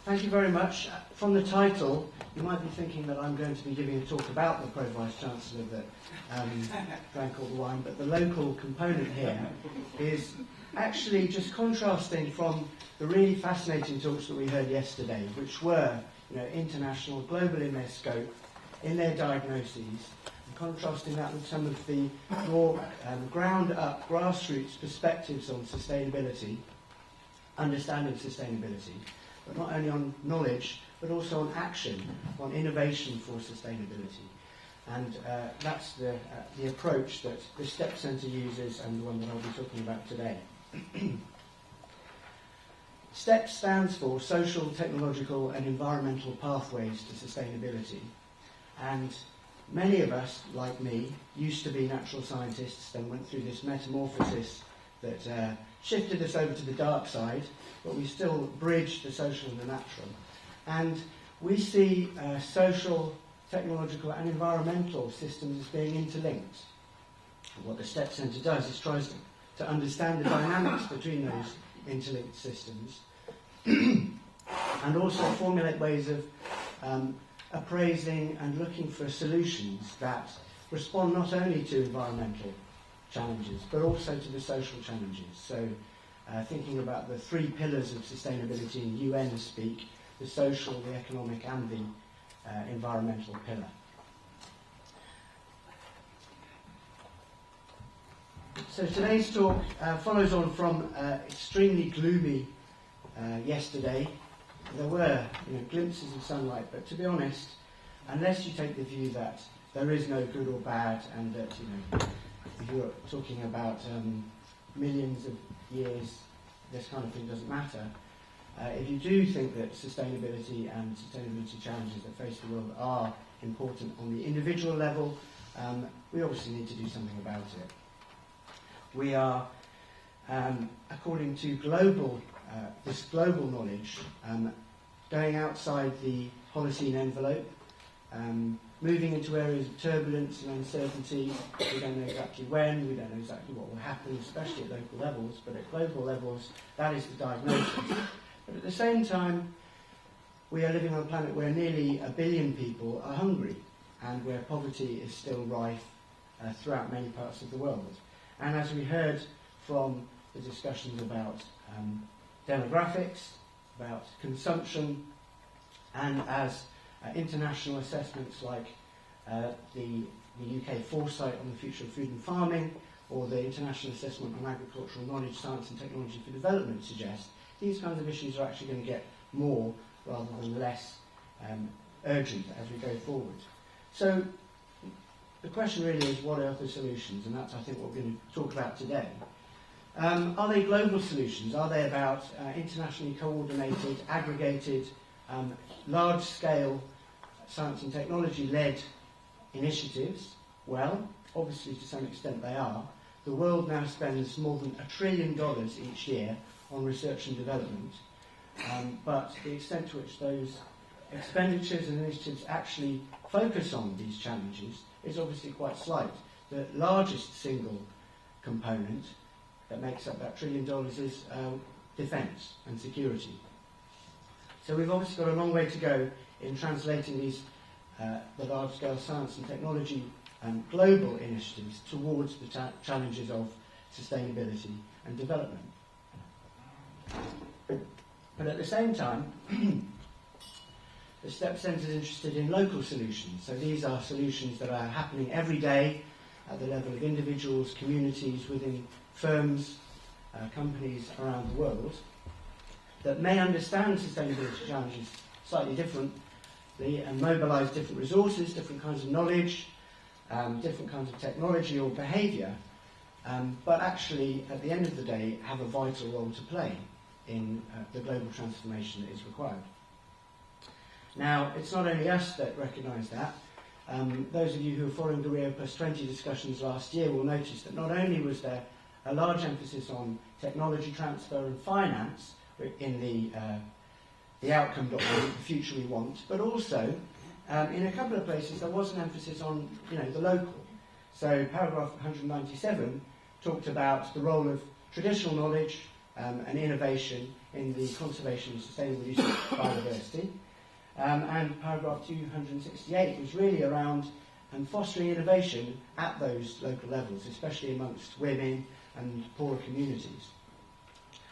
Thank you very much. From the title, you might be thinking that I'm going to be giving a talk about the Pro-Vice-Chancellor that drank all the wine, but the local component here is actually just contrasting from the really fascinating talks that we heard yesterday, which were international, global in their scope, in their diagnoses, and contrasting that with some of the more ground-up, grassroots perspectives on sustainability, understanding sustainability, but not only on knowledge, but also on action, on innovation for sustainability. And that's the approach that the STEP Centre uses and the one that I'll be talking about today. STEP stands for Social, Technological and Environmental Pathways to Sustainability. And many of us, like me, used to be natural scientists, then went through this metamorphosis that shifted us over to the dark side, but we still bridge the social and the natural. And we see social, technological and environmental systems as being interlinked. And what the STEP Centre does is tries to understand the dynamics between those interlinked systems and also formulate ways of appraising and looking for solutions that respond not only to environmental challenges but also to the social challenges. So thinking about the three pillars of sustainability in UN speak, the social, the economic and the environmental pillar. So today's talk follows on from extremely gloomy yesterday. There were glimpses of sunlight, but to be honest, unless you take the view that there is no good or bad, and that if you're talking about millions of years, this kind of thing doesn't matter. If you do think that sustainability and sustainability challenges that face the world are important on the individual level, we obviously need to do something about it. We are, according to this global knowledge, going outside the Holocene envelope, moving into areas of turbulence and uncertainty. We don't know exactly when, we don't know exactly what will happen, especially at local levels, but at global levels, that is the diagnosis. But at the same time, we are living on a planet where nearly 1 billion people are hungry, and where poverty is still rife throughout many parts of the world. And as we heard from the discussions about demographics, about consumption, and as international assessments like the UK foresight on the future of food and farming, or the international assessment on agricultural knowledge, science and technology for development suggest, these kinds of issues are actually going to get more rather than less urgent as we go forward. So the question really is, what are the solutions? And that's, I think, what we're going to talk about today. Are they global solutions? Are they about internationally coordinated, aggregated, large-scale science and technology-led initiatives? Well, obviously to some extent they are. The world now spends more than $1 trillion each year on research and development, but the extent to which those expenditures and initiatives actually focus on these challenges is obviously quite slight. The largest single component that makes up that $1 trillion is defence and security. So we've obviously got a long way to go in translating these the large-scale science and technology global initiatives towards the challenges of sustainability and development. But at the same time, the STEP Centre is interested in local solutions. So these are solutions that are happening every day at the level of individuals, communities, within firms, companies around the world, that may understand sustainability challenges slightly differently and mobilise different resources, different kinds of knowledge, different kinds of technology or behaviour, but actually, at the end of the day, have a vital role to play in the global transformation that is required. Now, it's not only us that recognise that. Those of you who were following the Rio +20 discussions last year will notice that not only was there a large emphasis on technology transfer and finance in the outcome document, the future we want, but also in a couple of places there was an emphasis on the local. So paragraph 197 talked about the role of traditional knowledge and innovation in the conservation and sustainable use of biodiversity. And paragraph 268 was really around fostering innovation at those local levels, especially amongst women and poorer communities.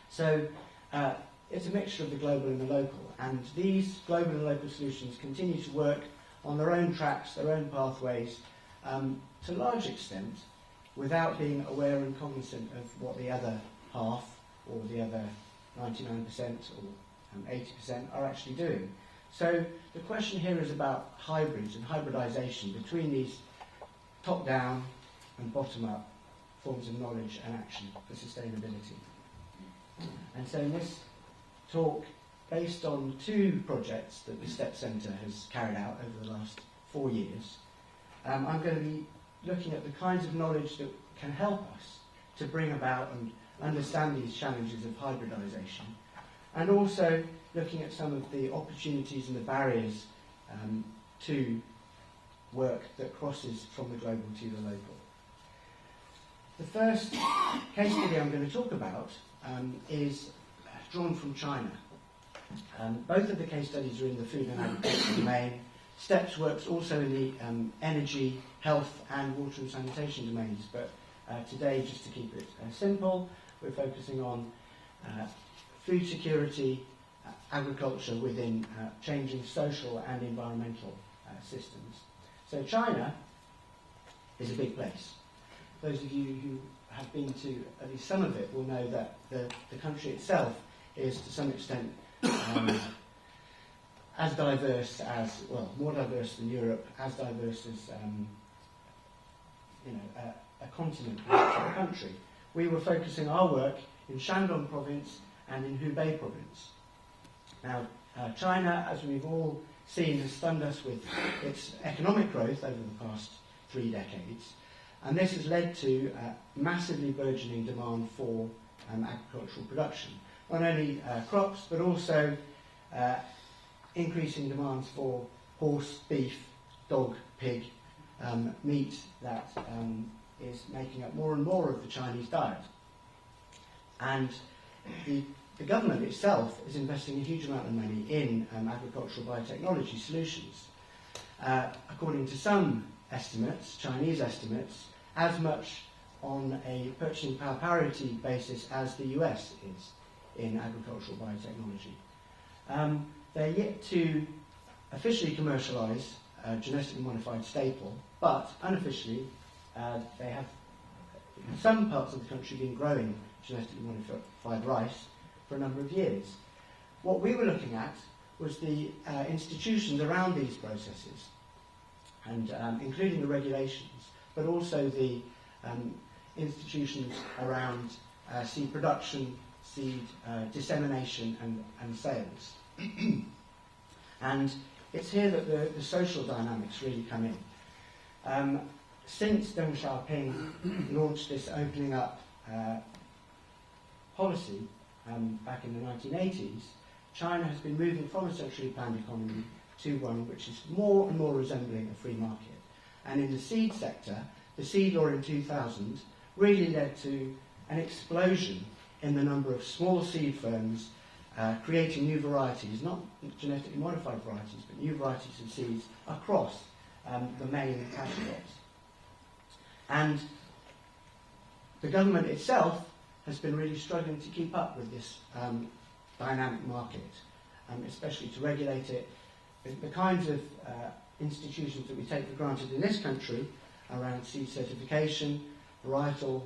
So it's a mixture of the global and the local, and these global and local solutions continue to work on their own tracks, their own pathways, to a large extent, without being aware and cognizant of what the other half, or the other 99% or 80% are actually doing. So the question here is about hybrids and hybridization between these top-down and bottom-up forms of knowledge and action for sustainability. And so in this talk, based on 2 projects that the STEP Centre has carried out over the last 4 years, I'm going to be looking at the kinds of knowledge that can help us to bring about and understand these challenges of hybridization, and also looking at some of the opportunities and the barriers to work that crosses from the global to the local. The first case study I'm going to talk about is drawn from China. Both of the case studies are in the food and agriculture domain. STEPS works also in the energy, health and water and sanitation domains, but today, just to keep it simple, we're focusing on food security, agriculture within changing social and environmental systems. So China is a big place. Those of you who have been to at least some of it will know that the country itself is to some extent as diverse as, well, more diverse than Europe, as diverse as a continent, a country. We were focusing our work in Shandong province and in Hubei province. Now, China, as we've all seen, has stunned us with its economic growth over the past 3 decades, and this has led to massively burgeoning demand for agricultural production. Not only crops, but also increasing demands for horse, beef, dog, pig, meat that is making up more and more of the Chinese diet. And the government itself is investing a huge amount of money in agricultural biotechnology solutions. According to some estimates, Chinese estimates, as much on a purchasing power parity basis as the US is in agricultural biotechnology. They're yet to officially commercialise genetically modified staple, but unofficially they have, in some parts of the country, been growing genetically modified rice for a number of years. What we were looking at was the institutions around these processes, and including the regulations, but also the institutions around seed production, seed dissemination and sales. And it's here that the social dynamics really come in. Since Deng Xiaoping launched this opening up policy back in the 1980s, China has been moving from a centrally planned economy to one which is more and more resembling a free market. And in the seed sector, the seed law in 2000 really led to an explosion in the number of small seed firms creating new varieties, not genetically modified varieties, but new varieties of seeds across the main catalogues. And the government itself has been really struggling to keep up with this dynamic market, especially to regulate it. The kinds of institutions that we take for granted in this country around seed certification, varietal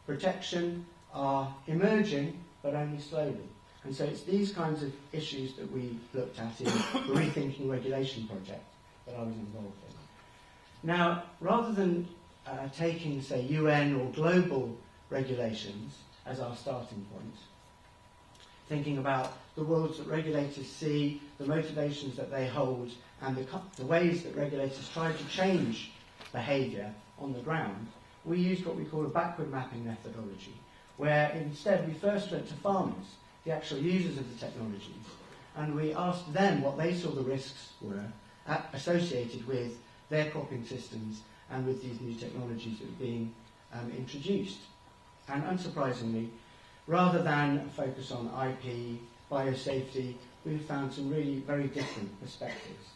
protection are emerging, but only slowly. And so it's these kinds of issues that we looked at in the Rethinking Regulation project that I was involved in. Now, rather than taking, say, UN or global regulations as our starting point, thinking about the worlds that regulators see, the motivations that they hold, and the ways that regulators try to change behaviour on the ground, we used what we call a backward mapping methodology, where instead we first went to farmers, the actual users of the technologies, and we asked them what they saw the risks were associated with their cropping systems and with these new technologies that were being introduced. And unsurprisingly, rather than a focus on IP, biosafety, we've found some really very different perspectives.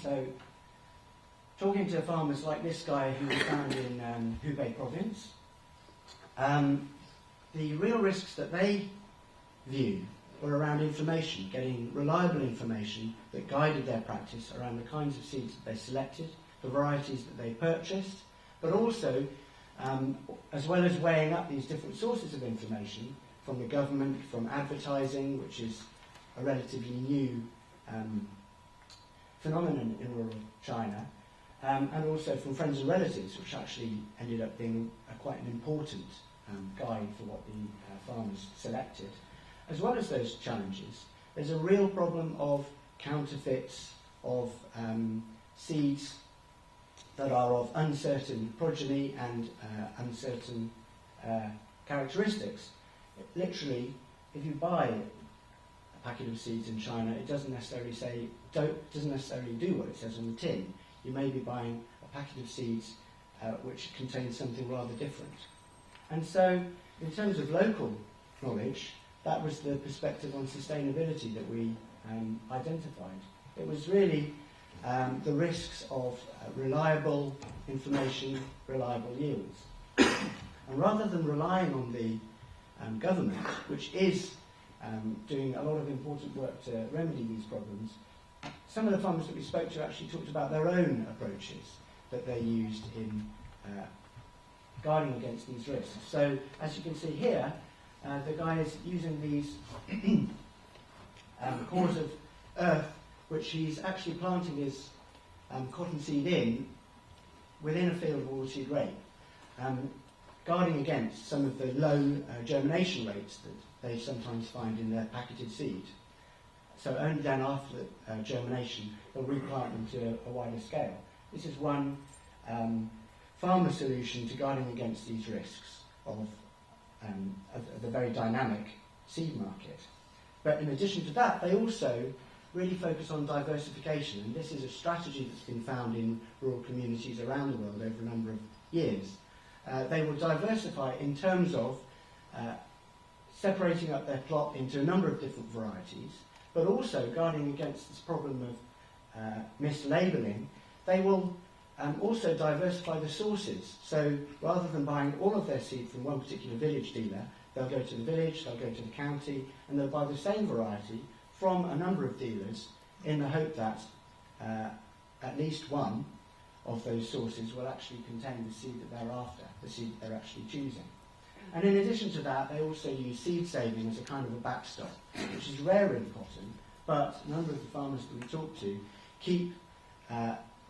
So, talking to farmers like this guy who was found in Hubei province, the real risks that they view were around information, getting reliable information that guided their practice around the kinds of seeds that they selected, the varieties that they purchased, but also, as well as weighing up these different sources of information from the government, from advertising, which is a relatively new phenomenon in rural China, and also from friends and relatives, which actually ended up being quite an important guide for what the farmers selected. As well as those challenges, there's a real problem of counterfeits, of seeds that are of uncertain progeny and uncertain characteristics. Literally, if you buy a packet of seeds in China, it doesn't necessarily do what it says on the tin. You may be buying a packet of seeds which contains something rather different. And so, in terms of local knowledge, that was the perspective on sustainability that we identified. It was really the risks of reliable information, reliable yields. And rather than relying on the government, which is doing a lot of important work to remedy these problems, some of the farmers that we spoke to actually talked about their own approaches that they used in guarding against these risks. So, as you can see here, the guy is using these cores of earth, which he's actually planting his cottonseed in within a field of oilseed rape, guarding against some of the low germination rates that they sometimes find in their packeted seed. So only then after germination, they'll replant them to a wider scale. This is one farmer solution to guarding against these risks of the very dynamic seed market. But in addition to that, they also really focus on diversification, and this is a strategy that's been found in rural communities around the world over a number of years. They will diversify in terms of separating up their plot into a number of different varieties, but also guarding against this problem of mislabeling. They will also diversify the sources. So rather than buying all of their seed from one particular village dealer, they'll go to the village, they'll go to the county, and they'll buy the same variety from a number of dealers in the hope that at least one of those sources will actually contain the seed that they're after, the seed that they're actually choosing. And in addition to that, they also use seed saving as a kind of a backstop, which is rare in cotton, but a number of the farmers that we talk to keep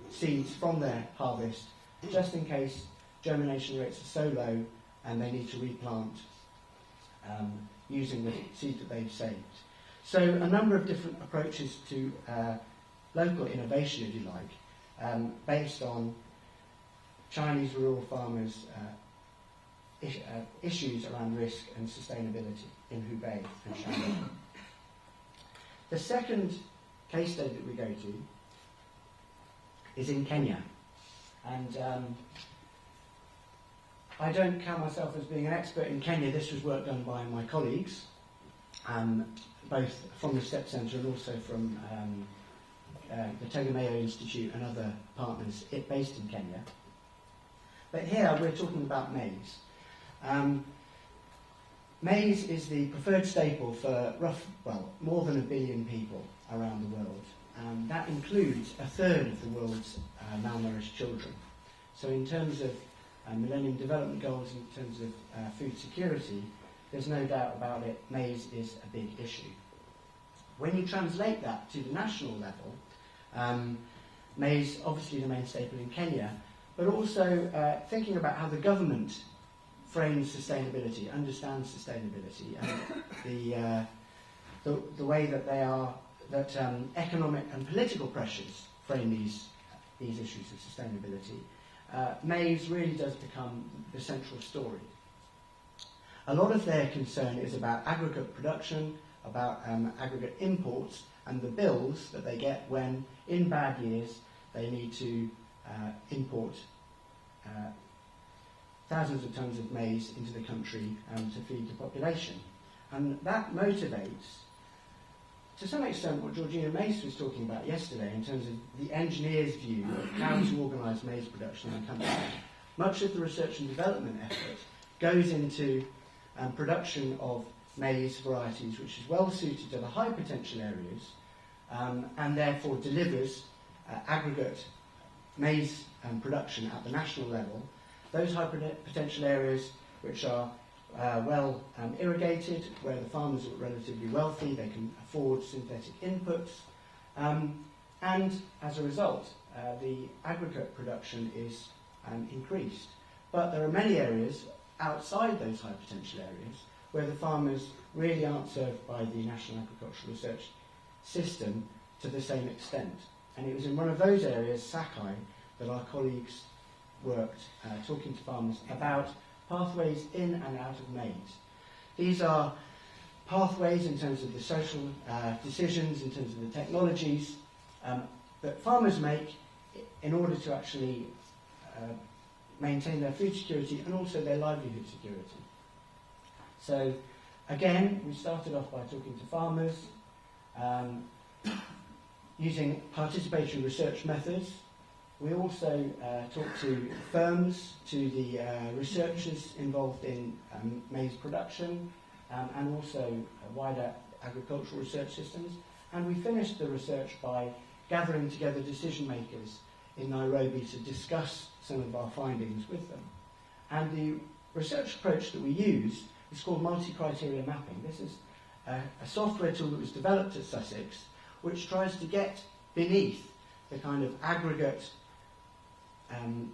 seeds from their harvest just in case germination rates are so low and they need to replant using the seed that they've saved. So a number of different approaches to local innovation, if you like, based on Chinese rural farmers' issues around risk and sustainability in Hubei and Shandong. The second case study that we go to is in Kenya. And I don't count myself as being an expert in Kenya. This was work done by my colleagues, both from the STEP Centre and also from the Tegemeo Institute and other partners based in Kenya. But here we're talking about maize. Maize is the preferred staple for more than 1 billion people around the world. That includes a third of the world's malnourished children. So in terms of Millennium Development Goals, in terms of food security, there's no doubt about it, maize is a big issue. When you translate that to the national level, maize obviously the main staple in Kenya, but also thinking about how the government frames sustainability, understands sustainability, and the way that economic and political pressures frame these issues of sustainability, maize really does become the central story. A lot of their concern is about aggregate production, about aggregate imports, and the bills that they get when, in bad years, they need to import thousands of tons of maize into the country to feed the population. And that motivates, to some extent, what Georgina Mace was talking about yesterday in terms of the engineer's view of how to organise maize production in the country. Much of the research and development effort goes into production of maize varieties which is well suited to the high potential areas and therefore delivers aggregate maize production at the national level. Those high potential areas which are well irrigated, where the farmers are relatively wealthy, they can afford synthetic inputs, and as a result the aggregate production is increased. But there are many areas outside those high potential areas where the farmers really aren't served by the National Agricultural Research System to the same extent. And it was in one of those areas, Sakai, that our colleagues worked talking to farmers about pathways in and out of maize. These are pathways in terms of the social decisions, in terms of the technologies that farmers make in order to actually maintain their food security and also their livelihood security. So again, we started off by talking to farmers, using participatory research methods. We also talked to firms, to the researchers involved in maize production, and also wider agricultural research systems. And we finished the research by gathering together decision makers in Nairobi to discuss some of our findings with them. And the research approach that we use is called multi-criteria mapping. This is a software tool that was developed at Sussex, which tries to get beneath the kind of aggregate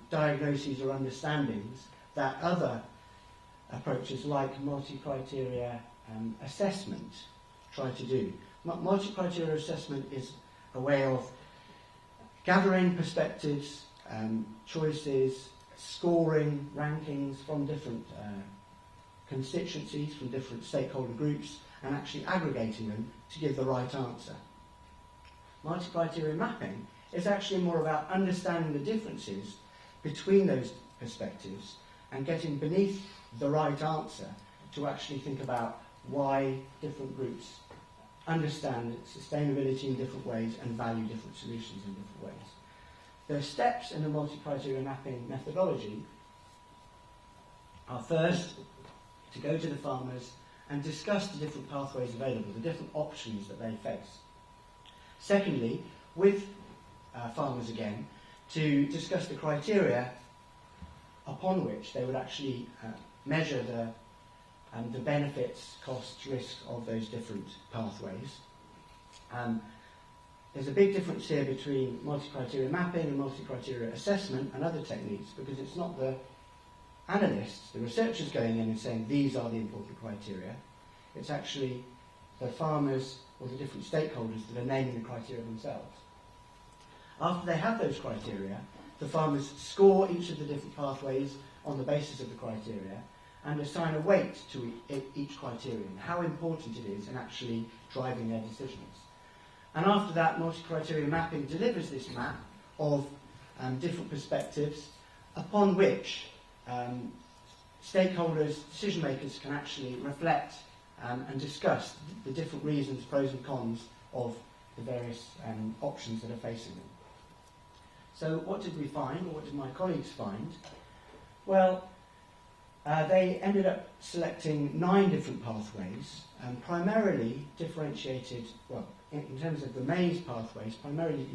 diagnoses or understandings that other approaches like multi-criteria assessment try to do. Multi-criteria assessment is a way of gathering perspectives, choices, scoring, rankings from different constituencies, from different stakeholder groups, and actually aggregating them to give the right answer. Multi-criteria mapping is actually more about understanding the differences between those perspectives and getting beneath the right answer to actually think about why different groups understand sustainability in different ways and value different solutions in different ways. The steps in the multi-criteria mapping methodology are first to go to the farmers and discuss the different pathways available, the different options that they face. Secondly, with farmers again, to discuss the criteria upon which they would actually measure the benefits, costs, risks of those different pathways. There's a big difference here between multi-criteria mapping and multi-criteria assessment and other techniques, because it's not the analysts, the researchers going in and saying these are the important criteria. It's actually the farmers or the different stakeholders that are naming the criteria themselves. After they have those criteria, the farmers score each of the different pathways on the basis of the criteria and assign a weight to each criterion, how important it is in actually driving their decisions. And after that, multi-criteria mapping delivers this map of different perspectives upon which stakeholders, decision makers can actually reflect and discuss the different reasons, pros and cons of the various options that are facing them. So what did we find, or what did my colleagues find? Well, they ended up selecting 9 different pathways, primarily differentiated, well, in terms of the maize pathways, primarily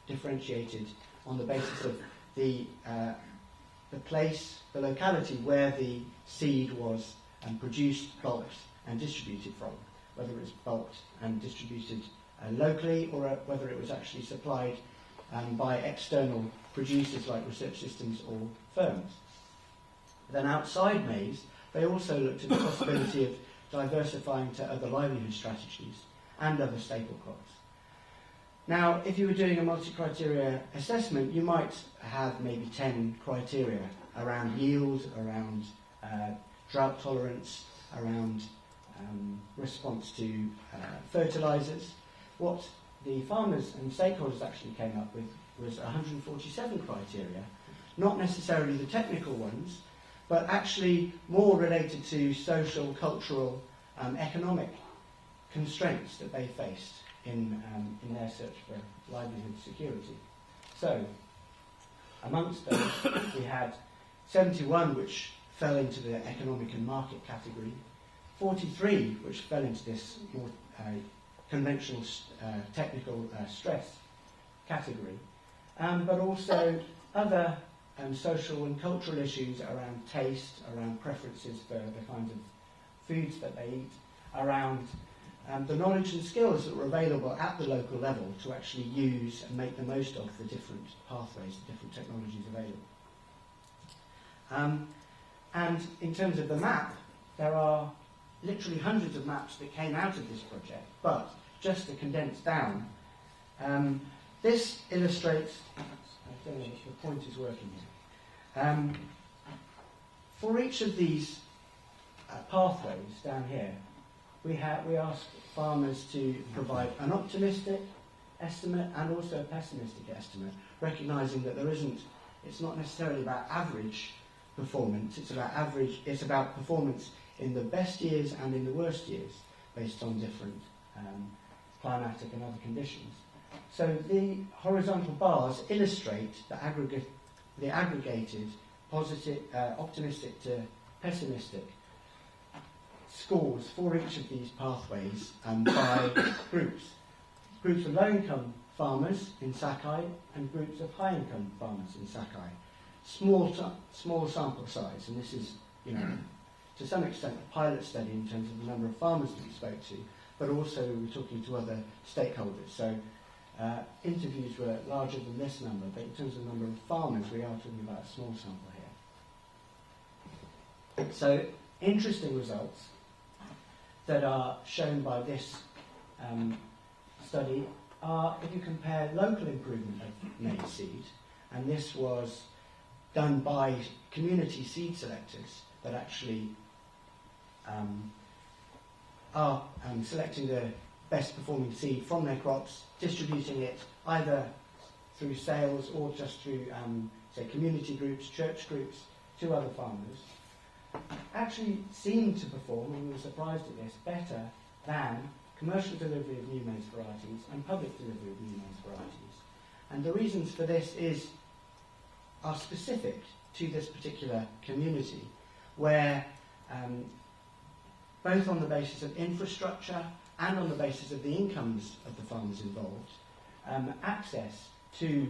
differentiated on the basis of the place, the locality where the seed was produced, bulked and distributed from, whether it was bulked and distributed locally or whether it was actually supplied by external producers like research systems or firms. Then outside maize, they also looked at the possibility of diversifying to other livelihood strategies and other staple crops. Now, if you were doing a multi-criteria assessment, you might have maybe 10 criteria around yield, around drought tolerance, around response to fertilisers. What the farmers and stakeholders actually came up with was 147 criteria, not necessarily the technical ones, but actually more related to social, cultural, economic constraints that they faced in their search for livelihood security. So, amongst those, we had 71 which fell into the economic and market category, 43 which fell into this more conventional technical stress category, but also other social and cultural issues around taste, around preferences for the kinds of foods that they eat, around the knowledge and skills that were available at the local level to actually use and make the most of the different pathways, the different technologies available. And in terms of the map, there are literally hundreds of maps that came out of this project, but just to condense down, this illustrates, I don't know if the point is working here. For each of these pathways down here, we asked farmers to provide an optimistic estimate and also a pessimistic estimate, recognising that it's not necessarily about average performance, it's about performance in the best years and in the worst years, based on different climatic and other conditions. So the horizontal bars illustrate the aggregated positive, optimistic to pessimistic scores for each of these pathways by groups. Groups of low-income farmers in Sakai and groups of high-income farmers in Sakai. Small sample size, and this is, to some extent a pilot study in terms of the number of farmers that we spoke to, but also we were talking to other stakeholders. So interviews were larger than this number, but in terms of the number of farmers, we are talking about a small sample here. So interesting results that are shown by this study are if you compare local improvement of maize seed, and this was done by community seed selectors that actually are selecting the best performing seed from their crops, distributing it either through sales or just through, say, community groups, church groups, to other farmers, actually seemed to perform, and we were surprised at this, better than commercial delivery of new maize varieties and public delivery of new maize varieties. And the reasons for this are specific to this particular community, where both on the basis of infrastructure and on the basis of the incomes of the farmers involved, access to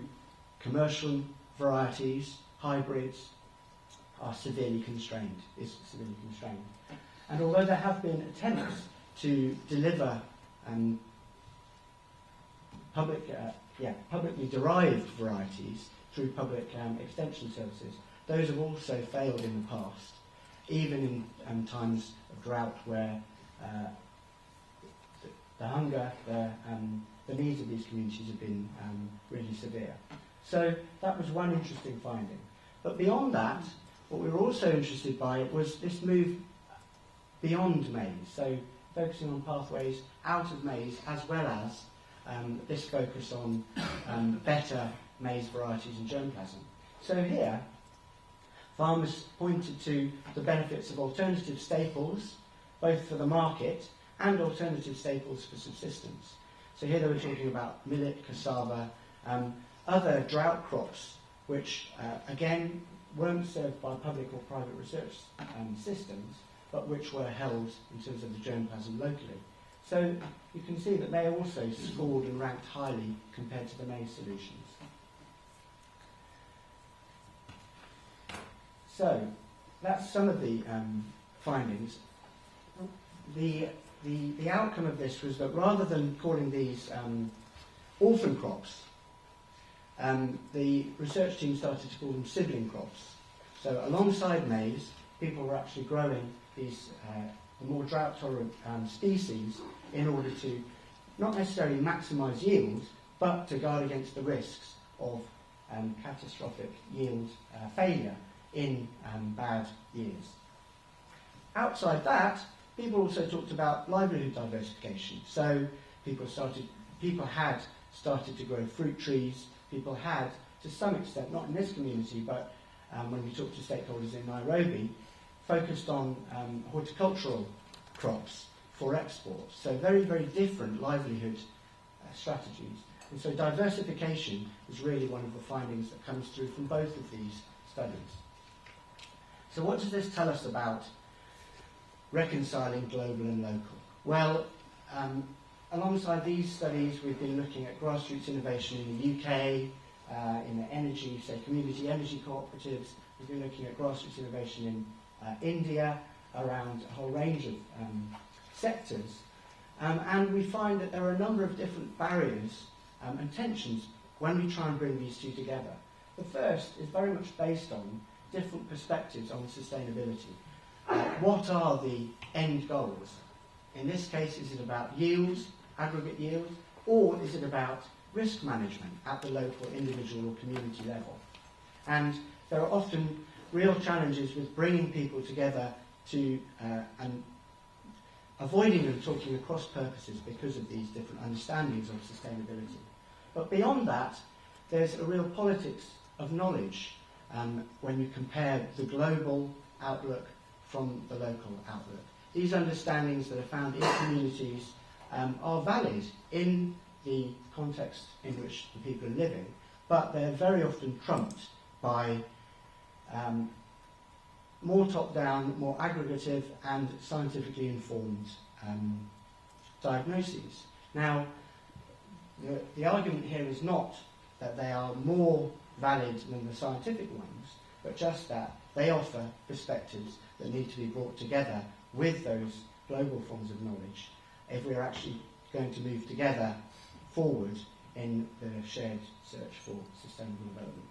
commercial varieties, hybrids, is severely constrained. And although there have been attempts to deliver publicly derived varieties through public extension services, those have also failed in the past, even in times of drought where the hunger, the needs of these communities have been really severe. So that was one interesting finding. But beyond that, what we were also interested by was this move beyond maize, so focusing on pathways out of maize, as well as this focus on better maize varieties and germplasm. So here, farmers pointed to the benefits of alternative staples, both for the market and alternative staples for subsistence. So here they were talking about millet, cassava, other drought crops, which again weren't served by public or private research systems, but which were held in terms of the germplasm locally. So you can see that they also scored and ranked highly compared to the maize solutions. So that's some of the findings. The outcome of this was that rather than calling these orphan crops, the research team started to call them sibling crops. So alongside maize, people were actually growing these more drought-tolerant species in order to not necessarily maximise yield, but to guard against the risks of catastrophic yield failure in bad years. Outside that, people also talked about livelihood diversification. So people had started to grow fruit trees. People had, to some extent, not in this community, but when we talked to stakeholders in Nairobi, focused on horticultural crops for export. So very, very different livelihood strategies. And so diversification is really one of the findings that comes through from both of these studies. So what does this tell us about reconciling global and local? Well, alongside these studies, we've been looking at grassroots innovation in the UK, in the energy, say community energy cooperatives. We've been looking at grassroots innovation in India, around a whole range of sectors. And we find that there are a number of different barriers and tensions when we try and bring these two together. The first is very much based on different perspectives on sustainability. What are the end goals? In this case, is it about yields, aggregate yield, or is it about risk management at the local, individual or community level? And there are often real challenges with bringing people together to and avoiding them talking across purposes because of these different understandings of sustainability. But beyond that, there's a real politics of knowledge when you compare the global outlook from the local outlook. These understandings that are found in communities are valid in the context in which the people are living, but they're very often trumped by more top-down, more aggregative and scientifically informed diagnoses. Now, the argument here is not that they are more valid than the scientific ones, but just that they offer perspectives that need to be brought together with those global forms of knowledge if we're actually going to move together forward in the shared search for sustainable development.